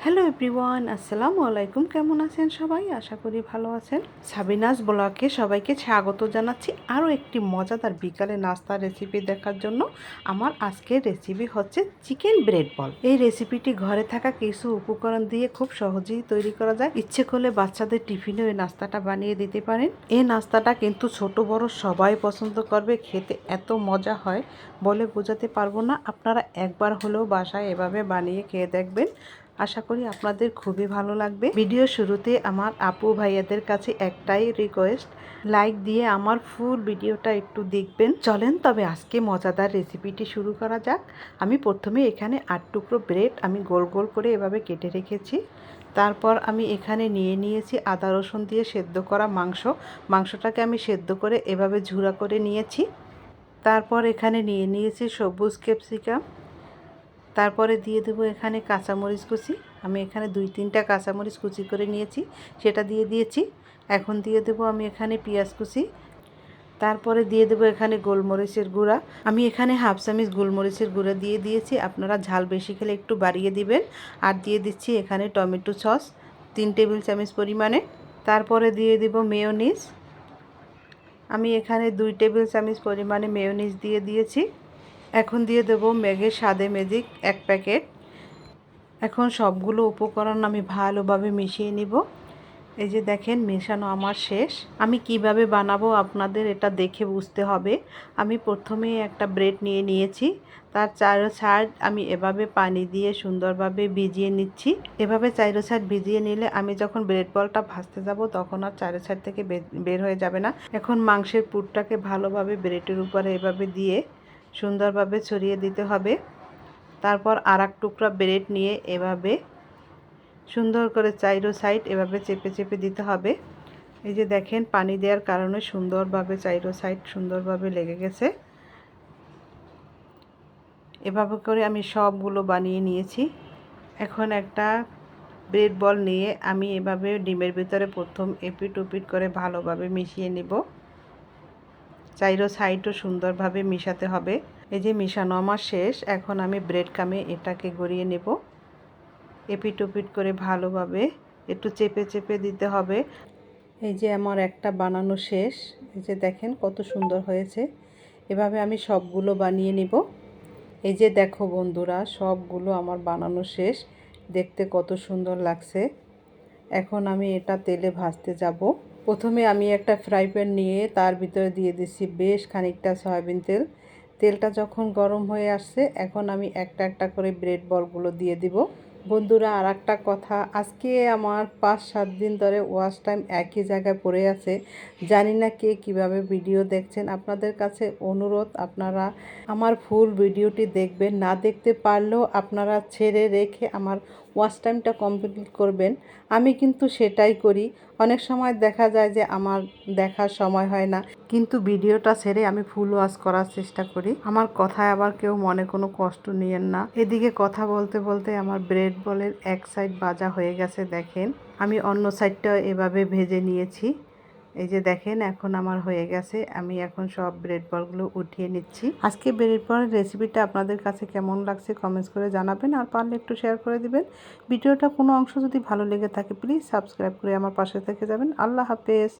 Hello everyone, আসসালামু আলাইকুম। কেমন আছেন সবাই? আশা করি ভালো আছেন। সাবিনাস ব্লগে সবাইকে স্বাগত জানাচ্ছি আরও একটি মজাদার বিকালে নাস্তার রেসিপি দেখার জন্য। আমার আজকের রেসিপি হচ্ছে চিকেন ব্রেড বল। এই রেসিপিটি ঘরে থাকা কিছু উপকরণ দিয়ে খুব সহজেই তৈরি করা যায়। ইচ্ছে করলে বাচ্চাদের টিফিনেও এই নাস্তাটা বানিয়ে দিতে পারেন। এই নাস্তাটা কিন্তু ছোট বড় সবাই পছন্দ করবে। খেতে এত মজা হয় বলে বোঝাতে পারবো না। আপনারা একবার হলেও বাসায় এভাবে বানিয়ে খেয়ে দেখবেন। আশা করি আপনাদের খুবই ভালো লাগবে। ভিডিও শুরুতে আমার আপু ভাইয়াদের কাছে একটাই রিকোয়েস্ট, লাইক দিয়ে আমার ফুল ভিডিওটা একটু দেখবেন। চলেন তবে আজকে মজাদার রেসিপিটি শুরু করা যাক। আমি প্রথমে এখানে 8 টুকরো ব্রেড আমি গোল গোল করে এভাবে কেটে রেখেছি। তারপর আমি এখানে নিয়ে নিয়েছি আদা রসুন দিয়ে সেদ্ধ করা মাংসটাকে আমি সেদ্ধ করে এভাবে ঝুরা করে নিয়েছি। তারপর এখানে নিয়ে নিয়েছি সবুজ ক্যাপসিকাম। তারপরে দিয়ে দেবো এখানে কাঁচামরিচ কুচি। আমি এখানে 2-3টা কাঁচামরিচ কুচি করে নিয়েছি, সেটা দিয়ে দিয়েছি। এখন দিয়ে দেবো আমি এখানে পেঁয়াজ কুচি। তারপরে দিয়ে দেবো এখানে গোলমরিচের গুঁড়া। আমি এখানে হাফ চামচ গোলমরিচের গুঁড়া দিয়ে দিয়েছি। আপনারা ঝাল বেশি খেলে একটু বাড়িয়ে দিবেন। আর দিয়ে দিচ্ছি এখানে টমেটো সস 3 টেবিল চামচ পরিমাণে। তারপরে দিয়ে দেবো মেয়োনিজ। আমি এখানে 2 টেবিল চামচ পরিমাণে মেয়োনিজ দিয়ে দিয়েছি। এখন দিয়ে দেবো ম্যাগির স্বাদে ম্যাজিক 1 প্যাকেট। এখন সবগুলো উপকরণ আমি ভালোভাবে মিশিয়ে নিব। এই যে দেখেন মেশানো আমার শেষ। আমি কিভাবে বানাবো আপনাদের এটা দেখে বুঝতে হবে। আমি প্রথমে একটা ব্রেড নিয়ে নিয়েছি, তার চারো সাইড আমি এভাবে পানি দিয়ে সুন্দরভাবে ভিজিয়ে নিচ্ছি। এভাবে চারো সাইড ভিজিয়ে নিলে আমি যখন ব্রেড বলটা ভাজতে যাব তখন আর চারো সাইড থেকে বের হয়ে যাবে না। এখন মাংসের পুরটাকে ভালোভাবে ব্রেডের উপরে এভাবে দিয়ে সুন্দরভাবে ছড়িয়ে দিতে হবে। তারপর আর এক টুকরা ব্রেড নিয়ে এভাবে সুন্দর করে চাইরো সাইড এভাবে চেপে চেপে দিতে হবে। এই যে দেখেন পানি দেওয়ার কারণে সুন্দরভাবে চাইরো সাইড সুন্দরভাবে লেগে গেছে। এভাবে করে আমি সবগুলো বানিয়ে নিয়েছি। এখন একটা ব্রেড বল নিয়ে আমি এভাবে ডিমের ভিতরে প্রথম এপিট ওপিট করে ভালোভাবে মিশিয়ে নিব। চাইরো সাইডও সুন্দরভাবে মিশাতে হবে। এই যে মিশানো আমার শেষ। এখন আমি ব্রেড কামে এটাকে গড়িয়ে নেব। এপিট ওপিট করে ভালোভাবে একটু চেপে চেপে দিতে হবে। এই যে আমার একটা বানানো শেষ। এই যে দেখেন কত সুন্দর হয়েছে। এভাবে আমি সবগুলো বানিয়ে নিব। এই যে দেখো বন্ধুরা, সবগুলো আমার বানানো শেষ। দেখতে কত সুন্দর লাগছে। এখন আমি এটা তেলে ভাজতে যাব। প্রথমে আমি একটা ফ্রাই প্যান নিয়ে তার ভিতরে দিয়ে দিচ্ছি বেশ খানিকটা সয়াবিন তেল। তেলটা যখন গরম হয়ে আসছে এখন আমি একটা একটা করে ব্রেড বলগুলো দিয়ে দিব। বন্ধুরা, আর একটা কথা, আজকে আমার 5-7 দিন ধরে ওয়াচ টাইম একই জায়গায় পড়ে আছে। জানি না কে কীভাবে ভিডিও দেখছেন। আপনাদের কাছে অনুরোধ, আপনারা আমার ফুল ভিডিওটি দেখবেন। না দেখতে পারলেও আপনারা ছেড়ে রেখে আমার ওয়াচ টাইমটা কমপ্লিট করবেন। আমি কিন্তু সেটাই করি। অনেক সময় দেখা যায় যে আমার দেখার সময় হয় না, কিন্তু ভিডিওটা ছেড়ে আমি ফুল ওয়াচ করার চেষ্টা করি। আমার কথায় আবার কেউ মনে কোনো কষ্ট নিয়েন না। এদিকে কথা বলতে বলতে আমার ব্রেড বলের এক সাইড ভাজা হয়ে গেছে। দেখেন আমি অন্য সাইডটাও এভাবে ভেজে নিয়েছি। এই যে দেখেন এখন আমার হয়ে গেছে। আমি এখন সব ব্রেড বলগুলো উঠিয়ে নিচ্ছি। আজকে ব্রেড বলের রেসিপিটা আপনাদের কাছে কেমন লাগছে কমেন্টস করে জানাবেন, আর পারলে একটু শেয়ার করে দিবেন। ভিডিওটা কোনো অংশ যদি ভালো লেগে থাকে প্লিজ সাবস্ক্রাইব করে আমার পাশে থেকে যাবেন। আল্লাহ হাফেজ।